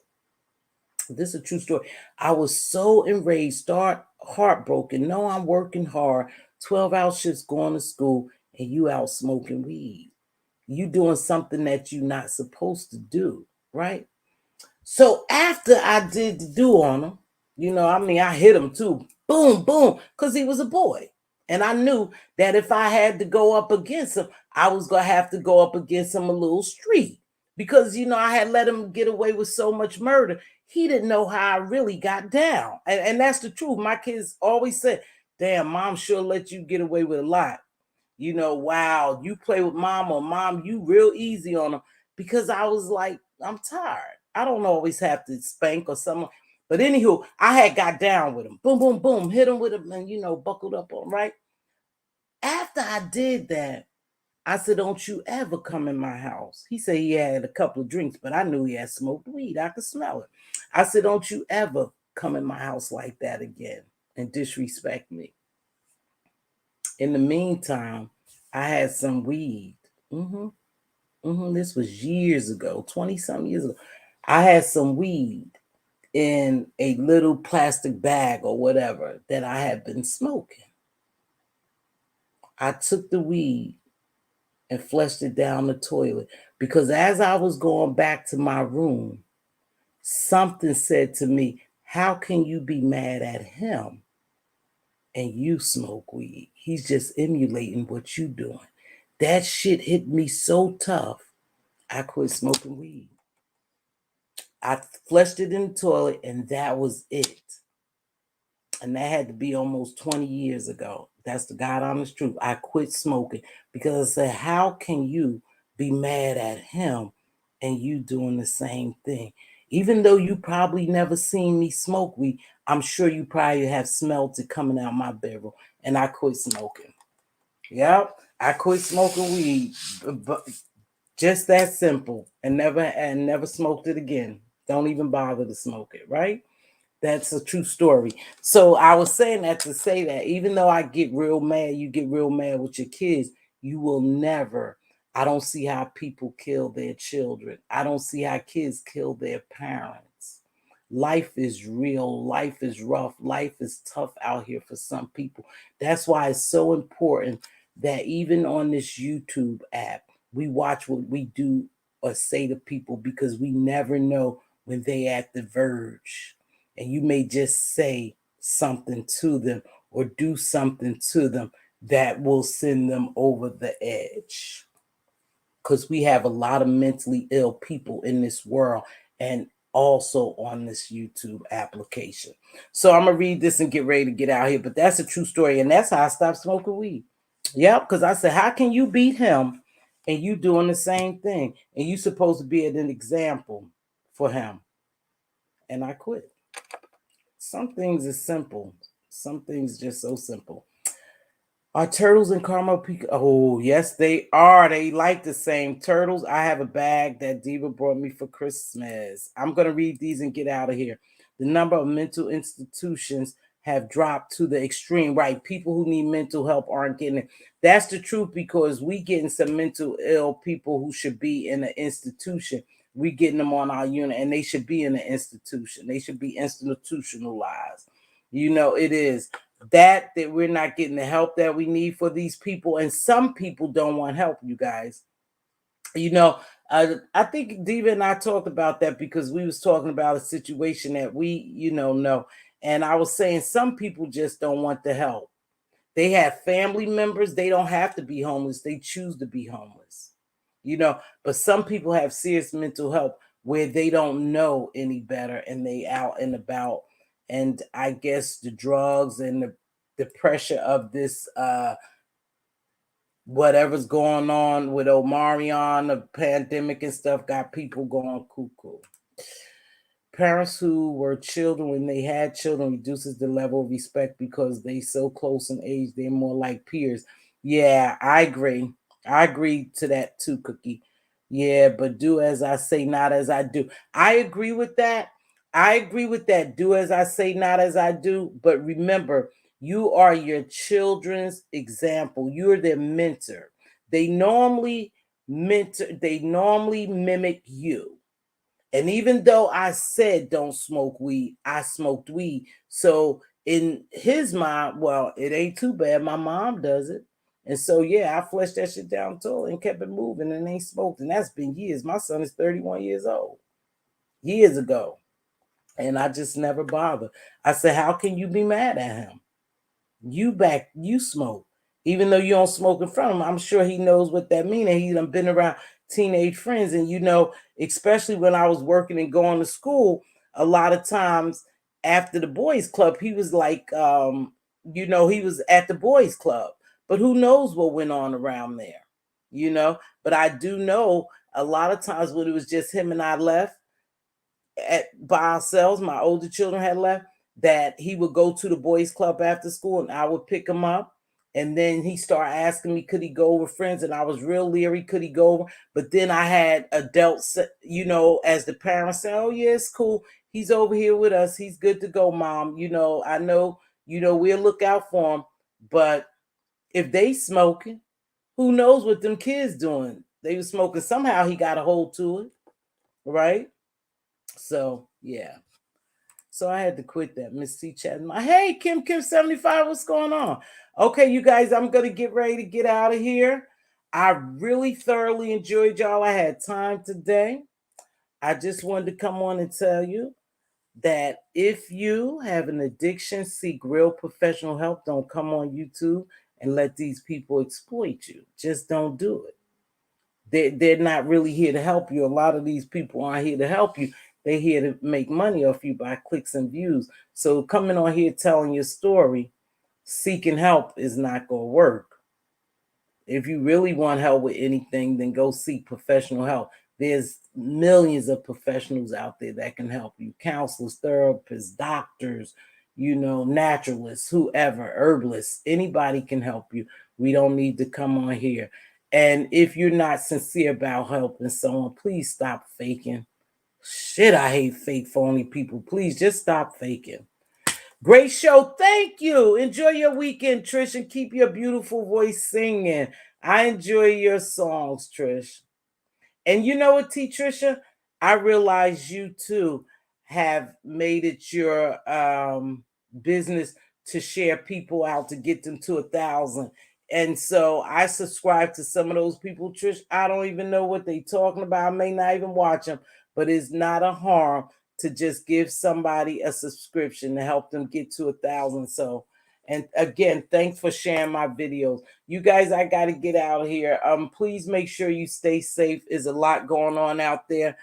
This is a true story. I was so enraged, heartbroken. No, I'm working hard, 12-hour shifts going to school, and you out smoking weed. You doing something that you're not supposed to do, right? So after I did the do on him, I hit him too. Boom, boom, because he was a boy. And I knew that if I had to go up against him, I was going to have to go up against him a little street. Because, I had let him get away with so much murder. He didn't know how I really got down. And that's the truth. My kids always said, damn, mom sure let you get away with a lot. Wow, you play with mom or mom, you real easy on them. Because I was like, I'm tired. I don't always have to spank or something. But anywho, I had got down with him. Boom, boom, boom. Hit him with him and, buckled up on, right? After I did that, I said, don't you ever come in my house. He said he had a couple of drinks, but I knew he had smoked weed. I could smell it. I said, don't you ever come in my house like that again and disrespect me. In the meantime, I had some weed. This was years ago, 20 some years ago. I had some weed in a little plastic bag or whatever that I had been smoking. I took the weed and flushed it down the toilet because as I was going back to my room, something said to me, how can you be mad at him and you smoke weed? He's just emulating what you doing. That shit hit me so tough, I quit smoking weed. I flushed it in the toilet and that was it. And that had to be almost 20 years ago. That's the God honest truth. I quit smoking because I said, how can you be mad at him and you doing the same thing? Even though you probably never seen me smoke weed, I'm sure you probably have smelled it coming out my bedroom. And I quit smoking. Yep, I quit smoking weed. But just that simple. And never smoked it again. Don't even bother to smoke it, right? That's a true story. So I was saying that to say that even though I get real mad, you get real mad with your kids, you will never. I don't see how people kill their children. I don't see how kids kill their parents. Life is real. Life is rough. Life is tough out here for some people. That's why it's so important that even on this YouTube app, we watch what we do or say to people because we never know when they at the verge. And you may just say something to them or do something to them that will send them over the edge. Because we have a lot of mentally ill people in this world and also on this YouTube application. So I'm going to read this and get ready to get out here. But that's a true story. And that's how I stopped smoking weed. Yep. Because I said, how can you beat him and you doing the same thing? And you supposed to be an example for him. And I quit. Some things is simple. Some things just so simple. Are turtles and caramel pecan? Oh, yes, they are. They like the same turtles. I have a bag that Diva brought me for Christmas. I'm going to read these and get out of here. The number of mental institutions have dropped to the extreme, right? People who need mental help aren't getting it. That's the truth because we getting some mental ill people who should be in an institution. We getting them on our unit and they should be in an institution. They should be institutionalized. It is that we're not getting the help that we need for these people. And some people don't want help, you guys. I think Diva and I talked about that because we was talking about a situation that we, know. And I was saying some people just don't want the help. They have family members. They don't have to be homeless. They choose to be homeless, But some people have serious mental health where they don't know any better and they out and about. And I guess the drugs and the pressure of this whatever's going on with Omarion, the pandemic and stuff, got people going cuckoo. Parents who were children when they had children reduces the level of respect because they so close in age, they're more like peers. Yeah, I agree. I agree to that too, Cookie. Yeah, but do as I say, not as I do. I agree with that. I agree with that. Do as I say, not as I do. But remember, you are your children's example. You're their mentor. They normally they normally mimic you. And even though I said don't smoke weed, I smoked weed. So in his mind, well, it ain't too bad. My mom does it. And so, yeah, I flushed that shit down totally and kept it moving and ain't smoked. And that's been years. My son is 31 years old, years ago. And I just never bothered. I said, how can you be mad at him? You smoke. Even though you don't smoke in front of him, I'm sure he knows what that means. And he done been around teenage friends. And especially when I was working and going to school, a lot of times after the boys club, he was like he was at the boys club. But who knows what went on around there. But I do know a lot of times when it was just him and I left by ourselves, my older children had left, that he would go to the boys club after school and I would pick him up. And then he started asking me, could he go with friends? And I was real leery, could he go over? But then I had adults, as the parents say, oh, yeah, it's cool. He's over here with us. He's good to go, Mom. I know, we'll look out for him. But if they smoking, who knows what them kids doing? They were smoking. Somehow he got a hold to it, right? So, yeah. So I had to quit that. Miss C chatting my hey Kim 75, what's going on? Okay, you guys, I'm gonna get ready to get out of here. I really thoroughly enjoyed y'all. I had time today. I just wanted to come on and tell you that if you have an addiction, seek real professional help. Don't come on YouTube and let these people exploit you. Just don't do it. They're not really here to help you. A lot of these people aren't here to help you. They're here to make money off you by clicks and views. So coming on here telling your story, seeking help is not going to work. If you really want help with anything, then go seek professional help. There's millions of professionals out there that can help you. Counselors, therapists, doctors, naturalists, whoever, herbalists, anybody can help you. We don't need to come on here. And if you're not sincere about helping someone, please stop faking. Shit, I hate fake phony people. Please just stop faking. Great show. Thank you. Enjoy your weekend, Trish, and keep your beautiful voice singing. I enjoy your songs, Trish. And you know what, T. Trisha? I realize you too have made it your business to share people out to get them to 1,000. And so I subscribe to some of those people, Trish. I don't even know what they talking about. I may not even watch them, but it's not a harm to just give somebody a subscription to help them get to 1,000. So, and again, thanks for sharing my videos. You guys, I got to get out of here. Please make sure you stay safe. There's a lot going on out there.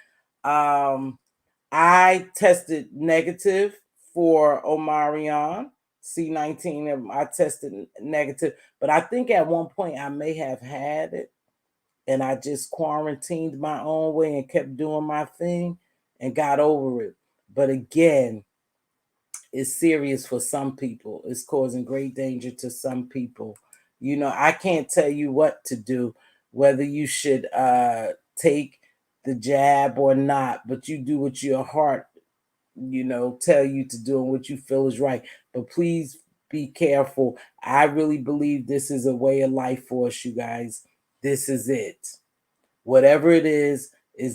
I tested negative for Omarion C19. I tested negative, but I think at one point I may have had it, and I just quarantined my own way and kept doing my thing and got over it. But again, it's serious for some people. It's causing great danger to some people. I can't tell you what to do, whether you should take the jab or not, but you do what your heart, tell you to do and what you feel is right. But please be careful. I really believe this is a way of life for us, you guys. This is it. Whatever it is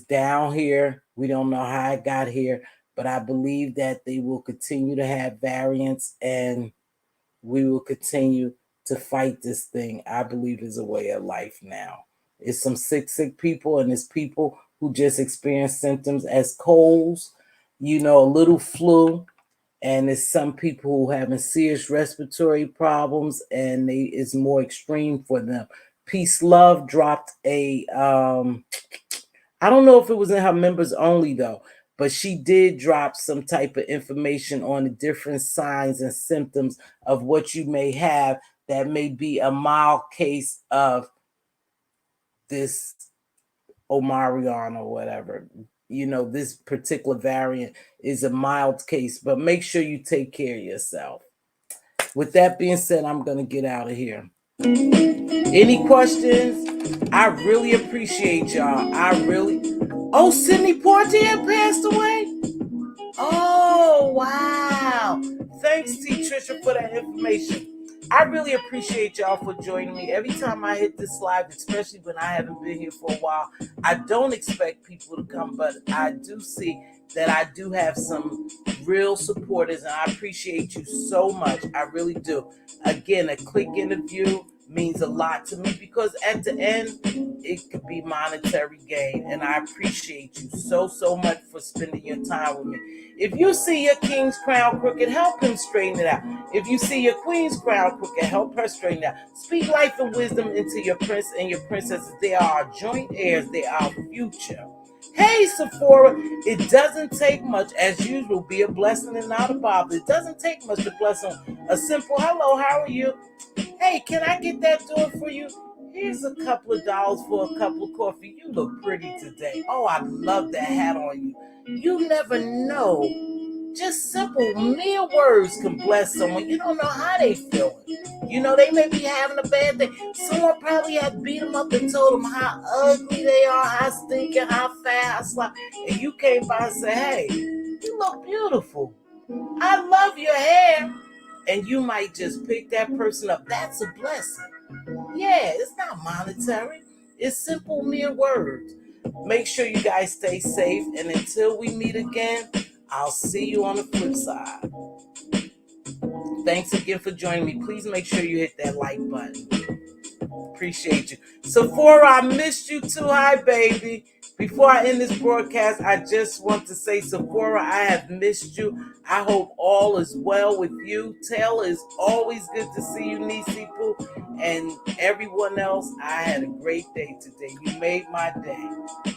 down here. We don't know how it got here, but I believe that they will continue to have variants and we will continue to fight this thing. I believe is a way of life now. It's some sick people, and it's people who just experience symptoms as colds, a little flu, and it's some people who having serious respiratory problems, and it's more extreme for them. Peace Love dropped a I don't know if it was in her members only though, but she did drop some type of information on the different signs and symptoms of what you may have that may be a mild case of this Omarion or whatever. This particular variant is a mild case, but make sure you take care of yourself. With that being said, I'm going to get out of here. Any questions? I really appreciate y'all. Oh, Sidney Poitier passed away? Oh, wow. Thanks, T. Trisha, for that information. I really appreciate y'all for joining me. Every time I hit this live, especially when I haven't been here for a while, I don't expect people to come, but I do see that I do have some real supporters, and I appreciate you so much. I really do. Again, a quick interview means a lot to me because at the end, it could be monetary gain, and I appreciate you so much for spending your time with me. If you see your king's crown crooked, help him straighten it out. If you see your queen's crown crooked, help her straighten it out. Speak life and wisdom into your prince and your princesses. They are our joint heirs. They are our future. Hey, Sephora, it doesn't take much, as usual, be a blessing and not a bother. It doesn't take much to bless them. A simple hello, how are you? Hey, can I get that door for you? Here's a couple of dollars for a cup of coffee. You look pretty today. Oh, I love that hat on you. You never know. Just simple, mere words can bless someone. You don't know how they feeling. They may be having a bad day. Someone probably had beat them up and told them how ugly they are, how stinking, how fat, how sloppy. And you came by and said, hey, you look beautiful. I love your hair. And you might just pick that person up. That's a blessing. Yeah, it's not monetary. It's simple, mere words. Make sure you guys stay safe. And until we meet again, I'll see you on the flip side. Thanks again for joining me. Please make sure you hit that like button. Appreciate you. Sephora, I missed you too. Hi, baby. Before I end this broadcast, I just want to say, Sephora, I have missed you. I hope all is well with you. Taylor, is always good to see you, Nisi Poo. And everyone else, I had a great day today. You made my day.